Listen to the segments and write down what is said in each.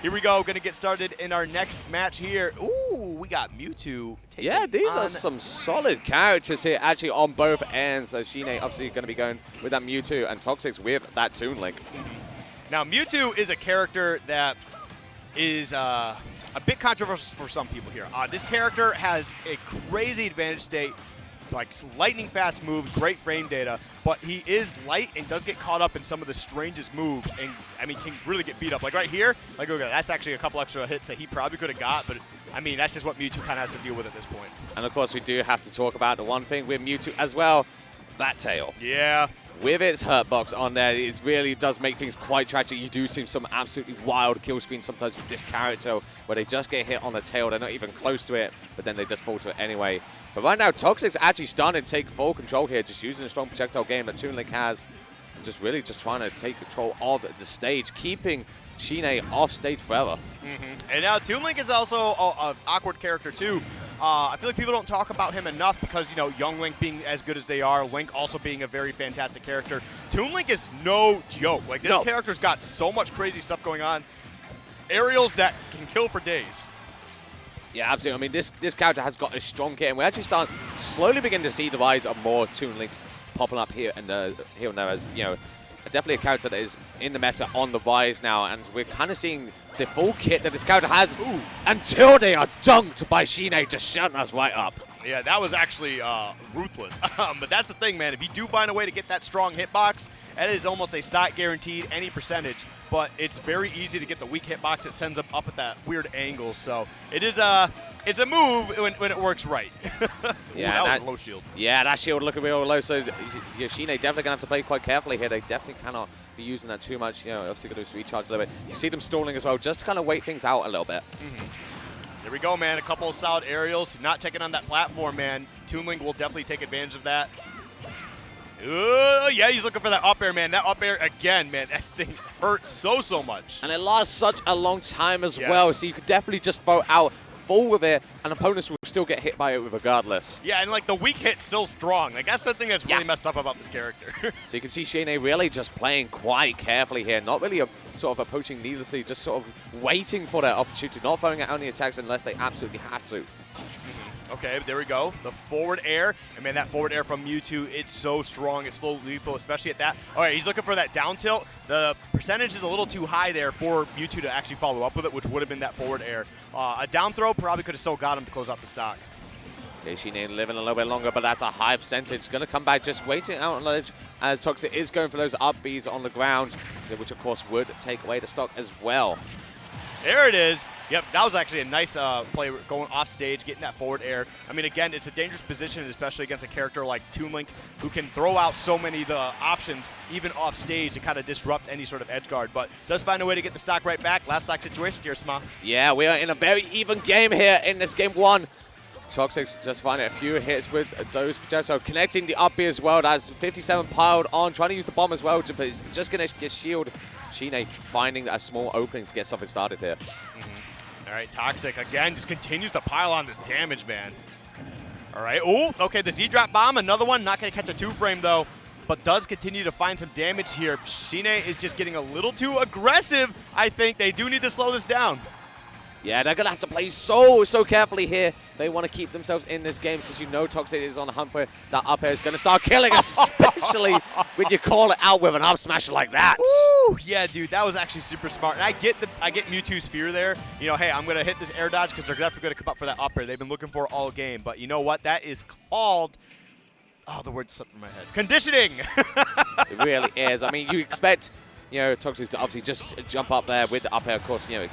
here we go. Going to get started in our next match here. Ooh, we got Mewtwo. Yeah, these are some solid characters here, actually, on both ends. So ShiNe obviously going to be going with that Mewtwo, and Toxex with that Toon Link. Now, Mewtwo is a character that is a bit controversial for some people here. This character has a crazy advantage state, like lightning fast moves, great frame data, but he is light and does get caught up in some of the strangest moves, and I mean, can really get beat up. Like right here, like okay, that's actually a couple extra hits that he probably could have got, but I mean, that's just what Mewtwo kind of has to deal with at this point. And of course, we do have to talk about the one thing with Mewtwo as well, that tail. Yeah. With its hurt box on there, it really does make things quite tragic. You do see some absolutely wild kill screens sometimes with this character where they just get hit on the tail. They're not even close to it, but then they just fall to it anyway. But right now, Toxex actually starting to take full control here, just using a strong projectile game that Toon Link has. Just really just trying to take control of the stage, keeping ShiNe off stage forever. And now Toon Link is also an awkward character too. I feel like people don't talk about him enough because, you know, Young Link being as good as they are, Link also being a very fantastic character. Toon Link is no joke. Like, this character's got so much crazy stuff going on. Aerials that can kill for days. Yeah, absolutely. I mean, this character has got a strong kit, and we're actually starting slowly begin to see the rise of more Toon Links popping up here and there, as, you know, definitely a character that is in the meta on the rise now, and we're kind of seeing the full kit that this character has until they are dunked by ShiNe, just shutting us right up. Yeah, that was actually ruthless. But that's the thing, man. If you do find a way to get that strong hitbox, that is almost a stock guaranteed, any percentage. But it's very easy to get the weak hitbox that sends them up at that weird angle. So it is it's a move when it works right. Yeah, that was a low shield. Yeah, that shield looking real low. So yeah, ShiNe definitely going to have to play quite carefully here. They definitely cannot be using that too much. You know, obviously going to recharge a little bit. You see them stalling as well, just to kind of wait things out a little bit. There we go, man. A couple of solid aerials. Not taking on that platform, man. Toon Link will definitely take advantage of that. Yeah, he's looking for that up air, man. That up air again, man. That thing hurts so much. And it lasts such a long time as well, so you could definitely just throw out full with it, and opponents will still get hit by it regardless. Yeah, and like the weak hit's still strong. Like that's the thing that's really messed up about this character. So you can see ShiNe really just playing quite carefully here, not really sort of approaching needlessly, just sort of waiting for that opportunity, not throwing out any attacks unless they absolutely have to. Okay, there we go. The forward air. And man, that forward air from Mewtwo, it's so strong. It's so lethal, especially at that. All right, he's looking for that down tilt. The percentage is a little too high there for Mewtwo to actually follow up with it, which would have been that forward air. A down throw probably could have still got him to close out the stock. Okay, ShiNe living a little bit longer, but that's a high percentage. Going to come back, just waiting out on the ledge as Toxic is going for those up Bs on the ground, which of course would take away the stock as well. There it is. Yep, that was actually a nice play going off stage, getting that forward air. I mean, again, it's a dangerous position, especially against a character like Toon Link, who can throw out so many of the options, even off stage, to kind of disrupt any sort of edge guard. But does find a way to get the stock right back. Last stock situation here, Sma. Yeah, we are in a very even game here in this game one. Toxex just finding a few hits with those projectiles, connecting the up B as well. That's 57 piled on, trying to use the bomb as well, but it's just going to get shield. ShiNe finding a small opening to get something started here. All right, Toxic, again, just continues to pile on this damage, man. All right, oh, okay, the Z-drop bomb, another one. Not going to catch a two-frame, though, but does continue to find some damage here. ShiNe is just getting a little too aggressive, I think. They do need to slow this down. Yeah, they're going to have to play so carefully here. They want to keep themselves in this game because you know Toxic is on the hunt for that up air is going to start killing, especially when you call it out with an up smash like that. Woo! Yeah, dude, that was actually super smart. And I get Mewtwo's fear there. You know, hey, I'm going to hit this air dodge because they're definitely going to come up for that up air. They've been looking for it all game. But you know what? That is called, oh, the word slipped from my head. Conditioning. It really is. I mean, you expect, you know, Toxic to obviously just jump up there with the up air. Of course, you know,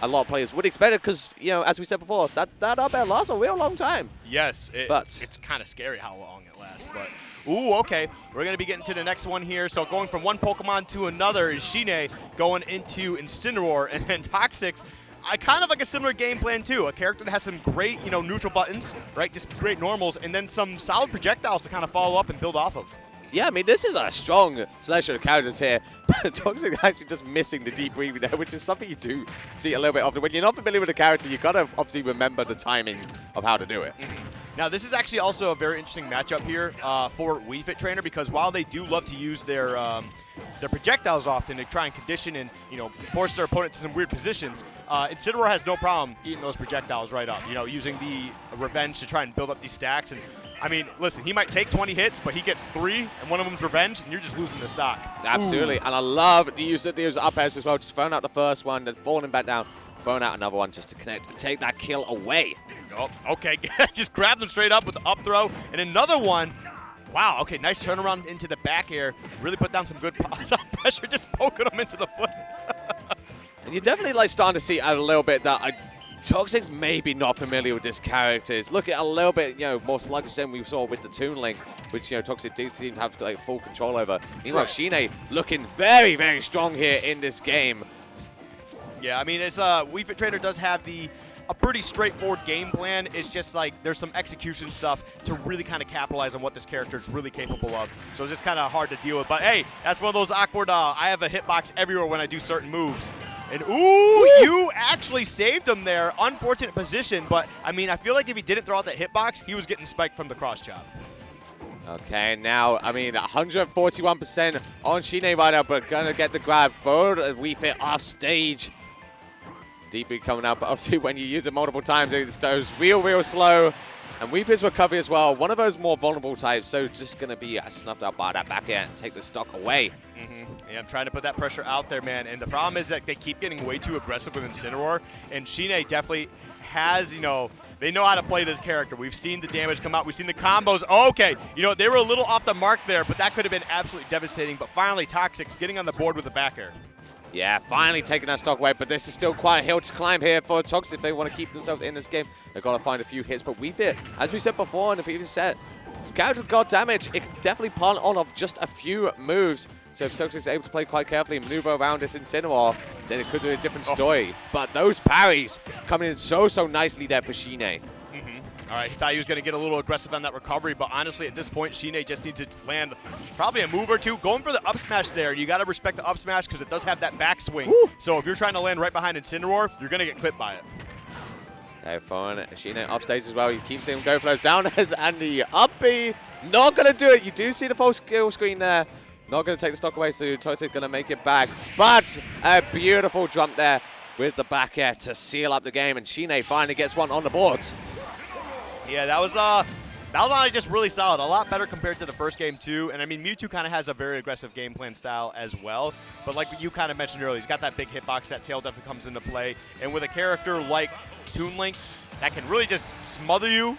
a lot of players would expect it because, you know, as we said before, that up air lasts a real long time. Yes, it's kind of scary how long it lasts. But, ooh, okay. We're going to be getting to the next one here. So going from one Pokemon to another is ShiNe going into Incineroar. And then Toxex, kind of like a similar game plan, too. A character that has some great, you know, neutral buttons, right? Just great normals. And then some solid projectiles to kind of follow up and build off of. Yeah, I mean, this is a strong selection of characters here, but Toxic actually just missing the deep breathing there, which is something you do see a little bit often. When you're not familiar with a character, you've got to obviously remember the timing of how to do it. Now, this is actually also a very interesting matchup here for Wii Fit Trainer, because while they do love to use their projectiles often to try and condition and, you know, force their opponent to some weird positions, Incineroar has no problem eating those projectiles right up, you know, using the revenge to try and build up these stacks. And I mean, listen, he might take 20 hits, but he gets 3, and one of them's revenge, and you're just losing the stock. Absolutely. Ooh. And I love the use of those up airs as well, just throwing out the first one, then falling back down, throwing out another one just to connect and take that kill away. Oh, okay, just grab them straight up with the up throw, and another one. Wow, okay, nice turnaround into the back air. Really put down some good pressure, just poking them into the foot. And you're definitely like starting to see a little bit that Toxex may be not familiar with this character. It's looking a little bit, you know, more sluggish than we saw with the Toon Link, which, you know, Toxex did seem to have like full control over. Meanwhile, ShiNe looking very, very strong here in this game. Yeah, I mean, it's Wii Fit Trainer does have a pretty straightforward game plan. It's just like there's some execution stuff to really kind of capitalize on what this character is really capable of. So it's just kind of hard to deal with. But hey, that's one of those awkward, I have a hitbox everywhere when I do certain moves. And ooh, you actually saved him there. Unfortunate position, but I mean, I feel like if he didn't throw out that hitbox, he was getting spiked from the cross chop. Okay, now, I mean, 141% on ShiNe right now, but gonna get the grab for Wii Fit off stage. DP coming out, but obviously when you use it multiple times, it goes real slow. And Wii Fit's recovery as well, one of those more vulnerable types, so just going to be snuffed out by that back air and take the stock away. Yeah, I'm trying to put that pressure out there, man. And the problem is that they keep getting way too aggressive with Incineroar, and ShiNe definitely has, you know, they know how to play this character. We've seen the damage come out. We've seen the combos. Okay, you know, they were a little off the mark there, but that could have been absolutely devastating. But finally, Toxex getting on the board with the back air. Yeah, finally taking that stock away, but this is still quite a hill to climb here for Toxex if they want to keep themselves in this game. They've got to find a few hits, but Wii Fit, as we said before in the previous set, this character got damage. It can definitely pull on off just a few moves. So if Toxex is able to play quite carefully and maneuver around this Incineroar, then it could be a different story. But those parries coming in so nicely there for ShiNe. All right, he thought he was going to get a little aggressive on that recovery, but honestly, at this point, ShiNe just needs to land probably a move or two. Going for the up smash there, you got to respect the up smash because it does have that backswing. So if you're trying to land right behind Incineroar, you're going to get clipped by it. Okay, fine. ShiNe off stage as well. You keep seeing him go for those downers and the up B. Not going to do it. You do see the full skill screen there. Not going to take the stock away, so Toxex going to make it back. But a beautiful jump there with the back air to seal up the game, and ShiNe finally gets one on the boards. Yeah, that was honestly just really solid. A lot better compared to the first game, too. And, I mean, Mewtwo kind of has a very aggressive game plan style as well. But like you kind of mentioned earlier, he's got that big hitbox. That tail definitely comes into play. And with a character like Toon Link, that can really just smother you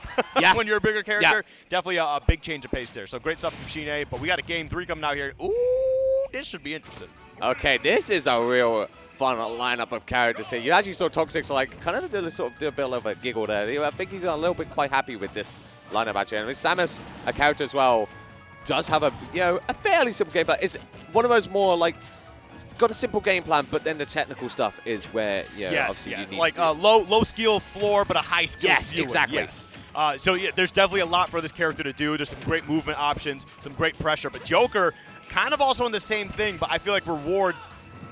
when you're a bigger character. Definitely a big change of pace there. So great stuff from ShiNe. But we got a game 3 coming out here. Ooh, this should be interesting. Okay, this is a real fun lineup of characters here. You actually saw Toxex like kind of do a bit of a giggle there. I think he's a little bit quite happy with this lineup actually. And Samus, a character as well, does have a fairly simple game plan. It's one of those more like got a simple game plan, but then the technical stuff is where you need like low skill floor, but a high skill ceiling. Exactly. Yes. So yeah, there's definitely a lot for this character to do. There's some great movement options, some great pressure. But Joker, kind of also in the same thing, but I feel like rewards,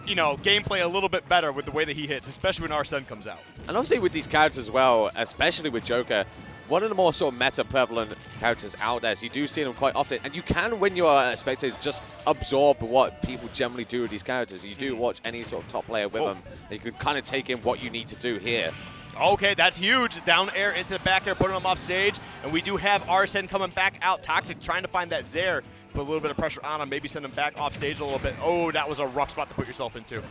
you know, gameplay a little bit better with the way that he hits, especially when Arsene comes out. And obviously with these characters as well, especially with Joker, one of the more sort of meta-prevalent characters out there, so you do see them quite often. And you can, when you're a spectator, just absorb what people generally do with these characters. You do watch any sort of top player with them, and you can kind of take in what you need to do here. Okay, that's huge. Down air into the back air, putting him off stage. And we do have Arsene coming back out. Toxic trying to find that Zair. Put a little bit of pressure on him, maybe send him back off stage a little bit. Oh, that was a rough spot to put yourself into.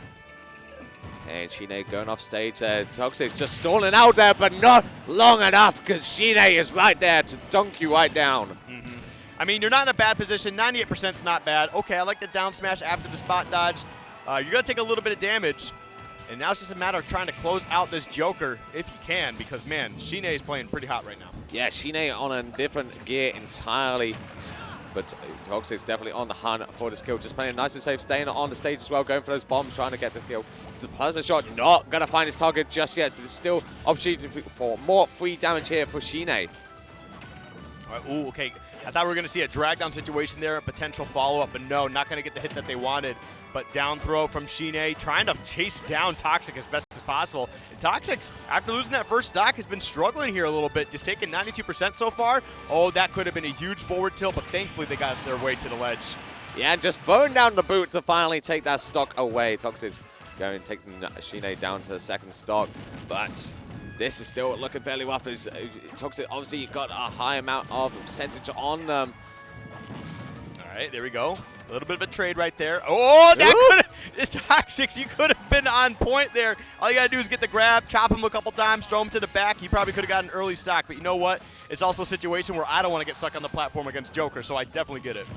And ShiNe going off stage there. Toxex just stalling out there, but not long enough because ShiNe is right there to dunk you right down. I mean, you're not in a bad position. 98% is not bad. Okay, I like the down smash after the spot dodge. You're going to take a little bit of damage. And now it's just a matter of trying to close out this Joker if you can, because, man, ShiNe is playing pretty hot right now. Yeah, ShiNe on a different gear entirely. But Toxex definitely on the hunt for this kill. Just playing nice and safe, staying on the stage as well, going for those bombs, trying to get the kill. The plasma shot not going to find his target just yet, so there's still opportunity for more free damage here for ShiNe. All right, ooh, okay. I thought we were going to see a drag down situation there, a potential follow-up, but no, not going to get the hit that they wanted. But down throw from ShiNe, trying to chase down Toxex as best as possible. And Toxex, after losing that first stock, has been struggling here a little bit, just taking 92% so far. Oh, that could have been a huge forward tilt, but thankfully they got their way to the ledge. Yeah, and just throwing down the boot to finally take that stock away. Toxex going, taking ShiNe down to the second stock, but this is still looking fairly rough. Toxex obviously got a high amount of percentage on them. All right, there we go. A little bit of a trade right there. Oh, that could have, Toxex, you could have been on point there. All you got to do is get the grab, chop him a couple times, throw him to the back. You probably could have got an early stock, but you know what? It's also a situation where I don't want to get stuck on the platform against Joker, so I definitely get it.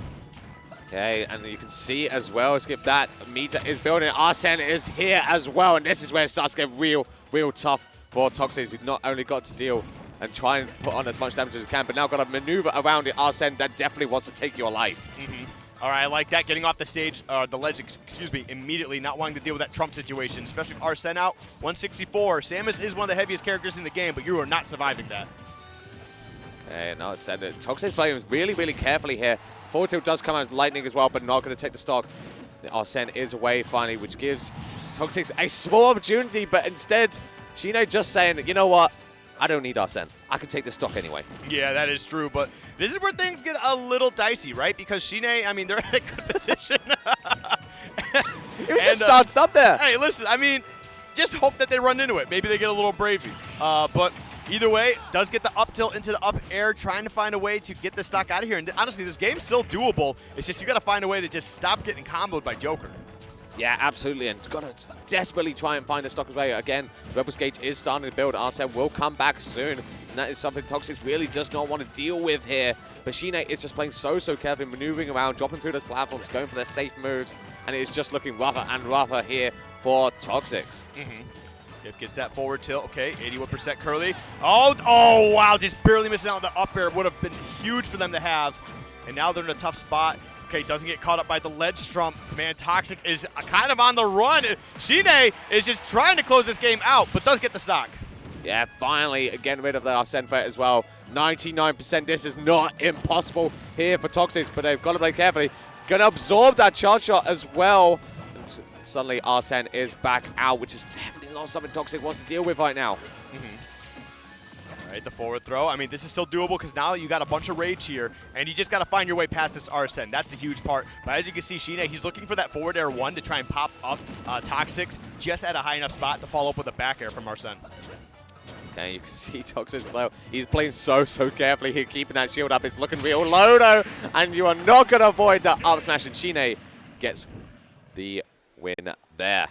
Okay, and you can see as well, Skip, that meter is building. Arsene is here as well, and this is where it starts to get real tough for Toxex, who's not only got to deal and try and put on as much damage as he can, but now got to maneuver around it. Arsene that definitely wants to take your life. All right, I like that. Getting off the stage, the ledge, excuse me, immediately, not wanting to deal with that Trump situation, especially with Arsene out. 164. Samus is one of the heaviest characters in the game, but you are not surviving that. Okay, now it's said that Toxex playing really carefully here. Forward tilt does come out as lightning as well, but not going to take the stock. Arsene is away finally, which gives Toxex a small opportunity, but instead, ShiNe just saying, you know what? I don't need Arsene. I can take the stock anyway. Yeah, that is true, but this is where things get a little dicey, right? Because ShiNe, I mean, they're in a good position. It was just started up there. Hey, listen, I mean, just hope that they run into it. Maybe they get a little bravey. But either way, does get the up tilt into the up air, trying to find a way to get the stock out of here. And honestly, this game's still doable. It's just you got to find a way to just stop getting comboed by Joker. Yeah, absolutely, and got to desperately try and find the stock away. Again, Rebel's Gauge is starting to build. Arsene will come back soon, and that is something Toxex really does not want to deal with here. But ShiNe is just playing so carefully, maneuvering around, dropping through those platforms, going for their safe moves, and it is just looking rougher and rougher here for Toxex. If gets that forward tilt, okay, 81% Curly. Oh, wow, just barely missing out on the up air. Would have been huge for them to have, and now they're in a tough spot. Okay, doesn't get caught up by the ledge trump. Man, Toxex is kind of on the run. ShiNe is just trying to close this game out, but does get the stock. Yeah, finally getting rid of the Arsene threat as well. 99%. This is not impossible here for Toxex, but they've got to play carefully. Gonna absorb that charge shot as well. And suddenly Arsene is back out, which is definitely not something Toxex wants to deal with right now. All right, the forward throw. I mean, this is still doable because now you got a bunch of rage here, and you just got to find your way past this Arsene. That's the huge part. But as you can see, ShiNe, he's looking for that forward air one to try and pop up Toxex just at a high enough spot to follow up with a back air from Arsene. Okay, you can see Toxex as well. He's playing so carefully here, keeping that shield up. It's looking real low, though, and you are not going to avoid the up smash, and ShiNe gets the win there.